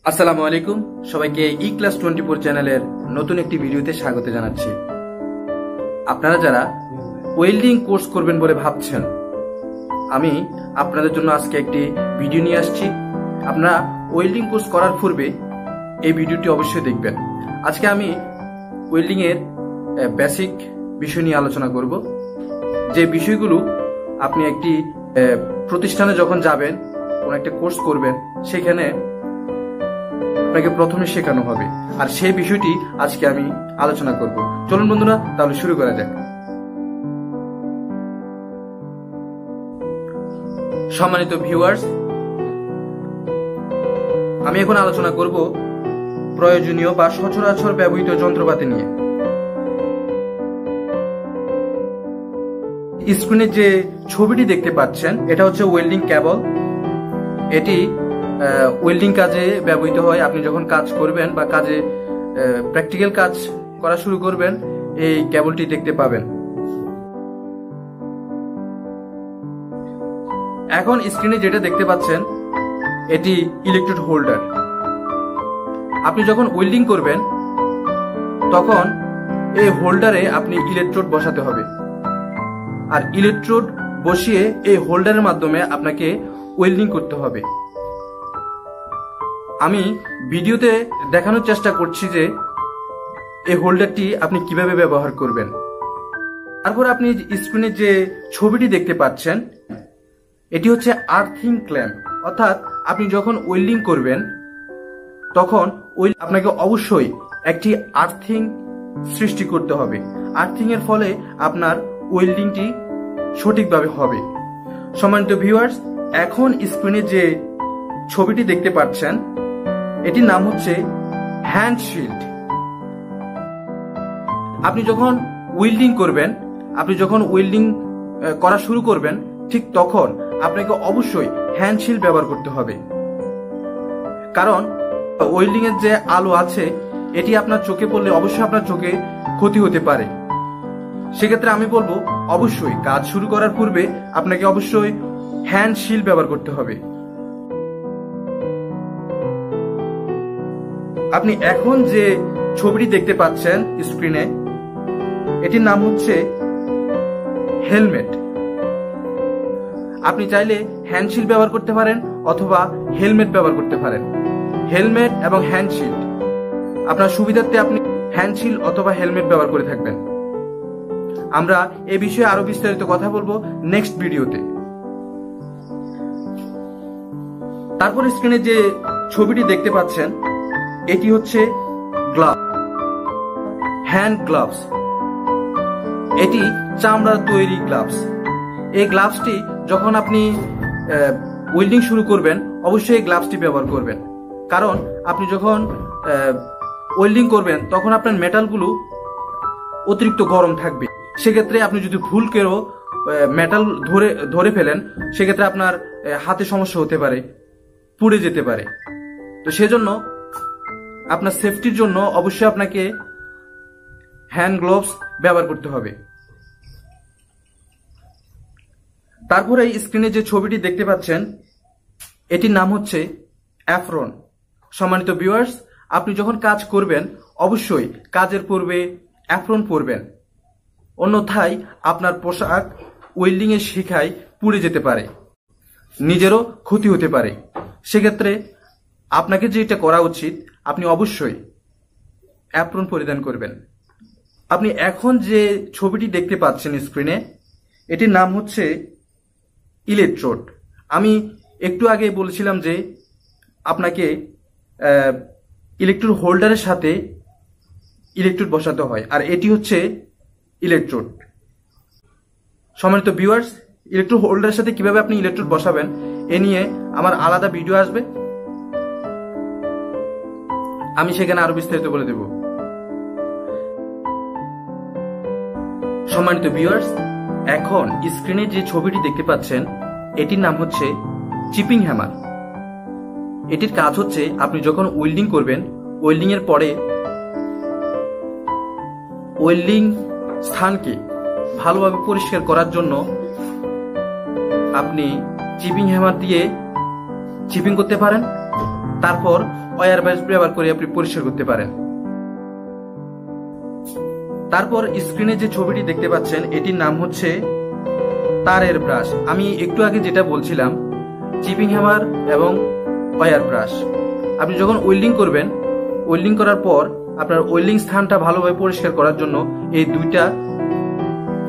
আসসালামু আলাইকুম, সবাইকে Eclass24 চ্যানেলের নতুন একটি ভিডিওতে স্বাগত জানাচ্ছি। আপনারা যারা ওয়েল্ডিং কোর্স করবেন বলে ভাবছেন, আমি আপনাদের জন্য আজকে একটি ভিডিও নিয়ে আসছি। আপনারা ওয়েল্ডিং কোর্স করার পূর্বে এই ভিডিওটি অবশ্যই দেখবেন। আজকে আমি ওয়েল্ডিং এর বেসিক বিষয় নিয়ে আলোচনা করব, যে বিষয়গুলো আপনি একটি প্রতিষ্ঠানে যখন যাবেন, কোন একটা কোর্স করবেন, সেখানে আপনাকে প্রথমে শেখানো হবে, আর সেই বিষয়টি আজকে আমি আলোচনা করব। চলুন বন্ধুরা, তাহলে শুরু করা যাক। সম্মানিত ভিউয়ার্স, আমি এখন আলোচনা করব প্রয়োজনীয় বা সচরাচর ব্যবহৃত যন্ত্রপাতি নিয়ে। স্ক্রিনে যে ছবিটি দেখতে পাচ্ছেন, এটা হচ্ছে ওয়েল্ডিং কেবল। এটি ওয়েল্ডিং কাজে ব্যবহৃত হয়। আপনি যখন কাজ করবেন বা কাজে প্র্যাকটিক্যাল কাজ করা শুরু করবেন, এই কেবলটি দেখতে পাবেন। এখন স্ক্রিনে যেটা দেখতে পাচ্ছেন, এটি ইলেকট্রোড হোল্ডার। আপনি যখন ওয়েল্ডিং করবেন, তখন এই হোল্ডারে আপনি ইলেকট্রোড বসাতে হবে, আর ইলেকট্রোড বসিয়ে এই হোল্ডারের মাধ্যমে আপনাকে ওয়েল্ডিং করতে হবে। আমি ভিডিওতে দেখানোর চেষ্টা করছি যে এই হোল্ডারটি আপনি কিভাবে ব্যবহার করবেন। তারপর আপনি স্ক্রিনে যে ছবিটি দেখতে পাচ্ছেন, এটি হচ্ছে আর্থিং ক্ল্যাম্প। অর্থাৎ আপনি যখন ওয়েল্ডিং করবেন, তখন আপনাকে অবশ্যই একটি আর্থিং সৃষ্টি করতে হবে। আর্থিং এর ফলে আপনার ওয়েল্ডিংটি সঠিকভাবে হবে। সম্মানিত ভিউয়ার্স, এখন স্ক্রিনে যে ছবিটি দেখতে পাচ্ছেন, এটির নাম হচ্ছে হ্যান্ড শিল্ড। আপনি যখন ওয়েল্ডিং করবেন, আপনি যখন ওয়েল্ডিং করা শুরু করবেন, ঠিক তখন আপনাকে অবশ্যই হ্যান্ড শিল্ড ব্যবহার করতে হবে। কারণ ওয়েল্ডিং এর যে আলো আছে, এটি আপনার চোখে পড়লে অবশ্যই আপনার চোখে ক্ষতি হতে পারে। সেক্ষেত্রে আমি বলবো, অবশ্যই কাজ শুরু করার পূর্বে আপনাকে অবশ্যই হ্যান্ড শিল্ড ব্যবহার করতে হবে। আপনি এখন যে ছবিটি দেখতে পাচ্ছেন স্ক্রিনে, এটির নাম হচ্ছে হেলমেট। আপনি চাইলে হ্যান্ডশিল্ড ব্যবহার করতে পারেন অথবা হেলমেট ব্যবহার করতে পারেন। হেলমেট এবং হ্যান্ডশিল্ড আপনার সুবিধার্থে আপনি হ্যান্ডশিল্ড অথবা হেলমেট ব্যবহার করে থাকবেন। আমরা এ বিষয়ে আরো বিস্তারিত কথা বলবো নেক্সট ভিডিওতে। তারপর স্ক্রিনে যে ছবিটি দেখতে পাচ্ছেন, এটি হচ্ছে গ্লাভ, হ্যান্ড গ্লাভস। এটি চামড়ার তৈরি গ্লাভস। এই গ্লাভসটি যখন আপনি ওয়েল্ডিং শুরু করবেন, অবশ্যই এই গ্লাভসটি ব্যবহার করবেন। কারণ আপনি যখন ওয়েল্ডিং করবেন, তখন আপনার মেটালগুলো অতিরিক্ত গরম থাকবে। সেক্ষেত্রে আপনি যদি ভুল করেও মেটাল ধরে ফেলেন, সেক্ষেত্রে আপনার হাতে সমস্যা হতে পারে, পুড়ে যেতে পারে। তো সেজন্য আপনার সেফটির জন্য অবশ্যই আপনাকে হ্যান্ড গ্লোভস ব্যবহার করতে হবে। তারপরে এই স্ক্রিনে যে ছবিটি দেখতে পাচ্ছেন, এটির নাম হচ্ছে অ্যাপ্রন। সম্মানিত ভিউয়ার্স, আপনি যখন কাজ করবেন, অবশ্যই কাজের পূর্বে অ্যাপ্রন পরবেন। অন্যথায় আপনার পোশাক ওয়েল্ডিং এর শিখায় পুড়ে যেতে পারে, নিজেরও ক্ষতি হতে পারে। সেক্ষেত্রে আপনাকে যেটা করা উচিত, আপনি অবশ্যই অ্যাপ্রন পরিধান করবেন। আপনি এখন যে ছবিটি দেখতে পাচ্ছেন স্ক্রিনে, এটির নাম হচ্ছে ইলেকট্রোড। আমি একটু আগে বলেছিলাম যে আপনাকে ইলেকট্রোড হোল্ডারের সাথে ইলেকট্রোড বসাতে হয়, আর এটি হচ্ছে ইলেকট্রোড। সম্মানিত ভিউয়ার্স, ইলেকট্রোড হোল্ডারের সাথে কিভাবে আপনি ইলেকট্রোড বসাবেন, এ নিয়ে আমার আলাদা ভিডিও আসবে, আমি সেখানে আরো বিস্তারিত বলে দেব। সম্মানিত ভিউয়ার্স, এখন স্ক্রিনে যে ছবিটি দেখতে পাচ্ছেন, এটির নাম হচ্ছে চিপিং হ্যামার। এটির কাজ হচ্ছে, আপনি যখন ওয়েল্ডিং করবেন, ওয়েল্ডিং এর পরে ওয়েল্ডিং স্থানকে ভালোভাবে পরিষ্কার করার জন্য আপনি চিপিং হ্যামার দিয়ে চিপিং করতে পারেন, তারপর ওয়্যার ব্রাশ ব্যবহার করে আপনি পরিষ্কার করতে পারেন। তারপর স্ক্রিনে যে ছবিটি দেখতে পাচ্ছেন এটির নাম হচ্ছে তারের ব্রাশ। আমি একটু আগে যেটা বলছিলাম, চিপিং হ্যামার এবং ওয়্যার ব্রাশ। আপনি যখন ওয়েল্ডিং করবেন, ওয়েল্ডিং করার পর আপনার ওয়েল্ডিং স্থানটা ভালোভাবে পরিষ্কার করার জন্য এই দুইটা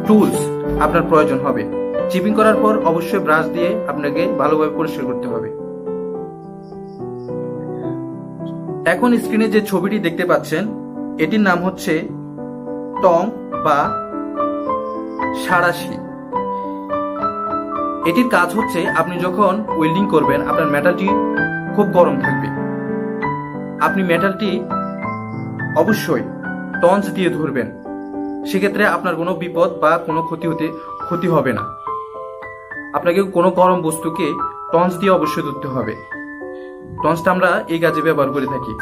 টুলস আপনার প্রয়োজন হবে। চিপিং করার পর অবশ্যই ব্রাশ দিয়ে আপনাকে ভালোভাবে পরিষ্কার করতে হবে। এখন স্ক্রিনে যে ছবিটি দেখতে পাচ্ছেন এটির নাম হচ্ছে টং বা সাঁড়াশি। এটির কাজ হচ্ছে আপনি যখন ওয়েল্ডিং করবেন আপনার মেটালটি খুব গরম থাকবে। আপনি মেটালটি অবশ্যই টঞ্চ দিয়ে ধরবেন, সেক্ষেত্রে আপনার কোনো বিপদ বা কোনো ক্ষতি হবে না। আপনাকে কোনো গরম বস্তুকে টঞ্চ দিয়ে অবশ্যই ধরতে হবে। টঞ্চটা আমরা এই কাজে ব্যবহার করে থাকি।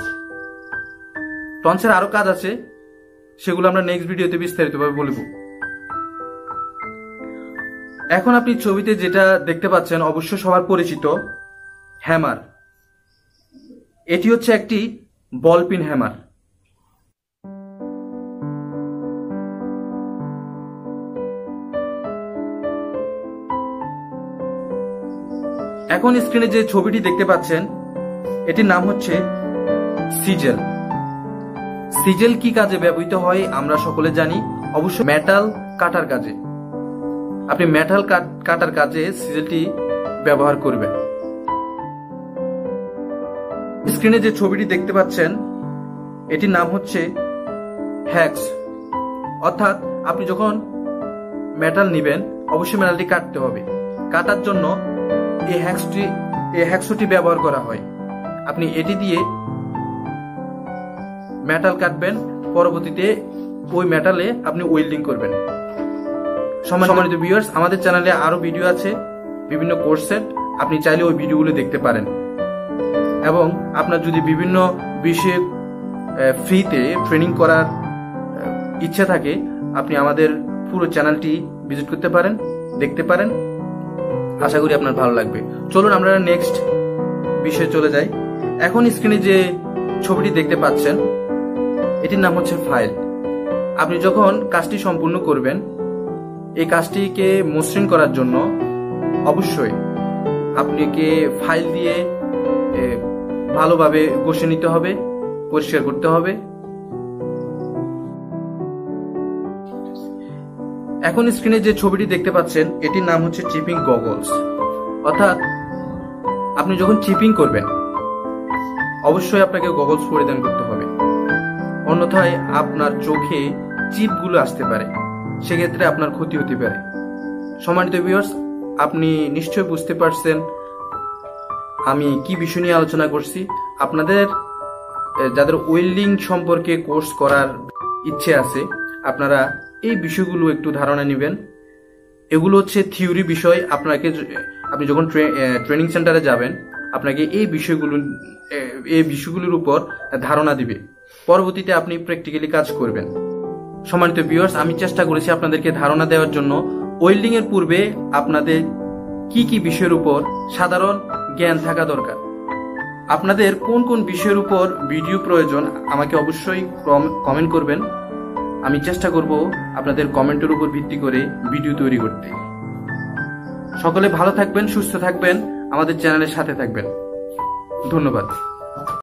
টঞ্চের আরো কাজ আছে, সেগুলো আমরা নেক্সট ভিডিওতে বিস্তারিতভাবে বলবো। এখন আপনি ছবিতে যেটা দেখতে পাচ্ছেন অবশ্য সবার পরিচিত হ্যামার। এটি হচ্ছে একটি বল পিন হ্যামার। এখন স্ক্রিনে যে ছবিটি দেখতে পাচ্ছেন এটির নাম হচ্ছে সিজেল। সিজেল কি কাজে ব্যবহৃত হয় আমরা সকলে জানি, অবশ্য মেটাল কাটার কাজে। আপনি মেটাল কাটার কাজে সিজেলটি ব্যবহার করবেন। স্ক্রিনে যে ছবিটি দেখতে পাচ্ছেন এটির নাম হচ্ছে হ্যাক্স। অর্থাৎ আপনি যখন মেটাল নিবেন অবশ্যই মেটালটি কাটতে হবে। কাটার জন্য এই হ্যাক্সটি ব্যবহার করা হয়। আপনি এটি দিয়ে মেটাল কাটবেন, পরবর্তীতে ওই মেটালে আপনি ওয়েল্ডিং করবেন। সম্মানিত ভিউয়ার্স, আমাদের চ্যানেলে আরো ভিডিও আছে বিভিন্ন কোর্সের, আপনি চাইলে ওই ভিডিওগুলো দেখতে পারেন। এবং আপনার যদি বিভিন্ন বিষয়ে ফ্রিতে ট্রেনিং করার ইচ্ছা থাকে আপনি আমাদের পুরো চ্যানেলটি ভিজিট করতে পারেন, দেখতে পারেন। আশা করি আপনার ভালো লাগবে। চলুন আমরা নেক্সট বিষয়ে চলে যাই। এখন স্ক্রিনে যে ছবিটি দেখতে পাচ্ছেন এটির নাম হচ্ছে ফাইল। আপনি যখন কাজটি সম্পূর্ণ করবেন, এই কাজটিকে মসৃণ করার জন্য অবশ্যই আপনাকে ফাইল দিয়ে ভালোভাবে ঘষে নিতে হবে, পরিষ্কার করতে হবে। এখন স্ক্রিনে যে ছবিটি দেখতে পাচ্ছেন এটির নাম হচ্ছে চিপিং গগলস। অর্থাৎ আপনি যখন চিপিং করবেন অবশ্যই আপনাকে গগলস পরিধান করতে হবে, অন্যথায় আপনার চোখে চিপগুলো আসতে পারে, সেক্ষেত্রে আপনার ক্ষতি হতে পারে। সম্মানিত ভিউয়ার্স, আপনি নিশ্চয়ই বুঝতে পারছেন আমি কি বিষয় নিয়ে আলোচনা করছি। আপনাদের যাদের ওয়েল্ডিং সম্পর্কে কোর্স করার ইচ্ছে আছে আপনারা এই বিষয়গুলো একটু ধারণা নেবেন। এগুলো হচ্ছে থিওরি বিষয়। আপনি যখন ট্রেনিং সেন্টারে যাবেন আপনাকে এই বিষয়গুলোর উপর ধারণা দিবে, পরবর্তীতে আপনি প্র্যাকটিক্যালি কাজ করবেন। সম্মানিত ভিউয়ার্স, আমি চেষ্টা করেছি আপনাদেরকে ধারণা দেওয়ার জন্য ওয়েল্ডিং এর পূর্বে আপনাদের কি কি বিষয়ের উপর সাধারণ জ্ঞান থাকা দরকার। আপনাদের কোন কোন বিষয়ের উপর ভিডিও প্রয়োজন আমাকে অবশ্যই কমেন্ট করবেন। আমি চেষ্টা করব আপনাদের কমেন্টের উপর ভিত্তি করে ভিডিও তৈরি করতে। সকলে ভালো থাকবেন, সুস্থ থাকবেন, আমাদের চ্যানেলের সাথে থাকবেন। ধন্যবাদ।